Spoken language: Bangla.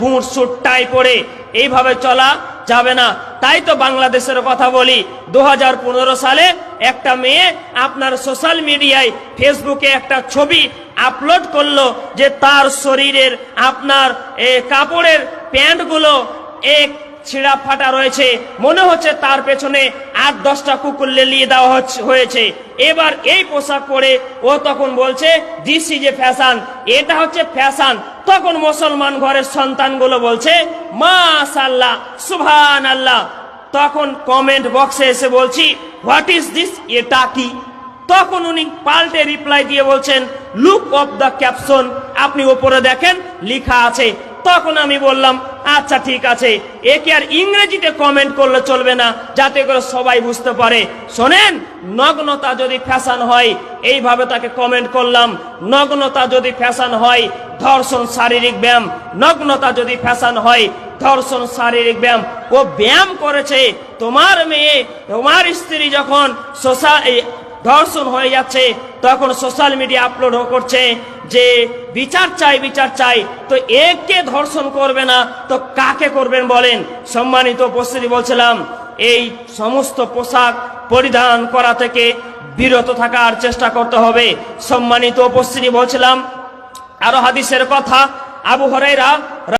বুট স্যুট টাই পরে এইভাবে চলা যাবে না। তাই তো বাংলাদেশের কথা বলি, 2015 সালে একটা মেয়ে আপনার সোশ্যাল মিডিয়ায় ফেসবুকে একটা ছবি আপলোড করলো যে তার শরীরের আপনার কাপড়ের প্যান্টগুলো এক ছিঁড়া ফাটা রয়েছে, মনে হচ্ছে তার পেছনে 8-10টা কুকুর লেলিয়ে দেওয়া হয়েছে। এবার এই পোশাক পরে ও তখন বলছে দিস ইজ এ ফ্যাশন, এটা হচ্ছে ফ্যাশন। তখন মুসলমান ঘরের সন্তানগুলো বলছে মাশাআল্লাহ সুবহানাল্লাহ। তখন কমেন্ট বক্সে এসে বলছি হোয়াট ইজ দিস, এটা কি? তখন উনি পাল্টে রিপ্লাই দিয়ে বলছেন লুক অফ দ্য ক্যাপশন, আপনি উপরে দেখেন লেখা আছে। তখন আমি বললাম আচ্ছা ঠিক আছে, একে আর ইংরেজিতে কমেন্ট করলে চলবে না, যাতে করে সবাই বুঝতে পারে। শোনেন, নগ্নতা যদি ফ্যাশন হয়, এইভাবে তাকে কমেন্ট করলাম, নগ্নতা যদি ফ্যাশন হয় ধর্ষণ শারীরিক ব্যায়াম, নগ্নতা যদি ফ্যাশন হয় ধর্ষণ শারীরিক ব্যায়াম। ও ব্যায়াম করেছে, তোমার মেয়ে তোমার স্ত্রী যখন ধর্ষণ হয়ে যাচ্ছে তখন সোশ্যাল মিডিয়া আপলোড করছে যে বিচার চাই বিচার চাই। তো একে ধর্ষণ করবে না তো কাকে করবেন বলেন? সম্মানিত উপস্থিতি, বলছিলাম এই সমস্ত পোশাক পরিধান করা থেকে বিরত থাকার চেষ্টা করতে হবে। সম্মানিত উপস্থিতি, বলছিলাম আরো হাদিসের কথা, আবু হুরায়রা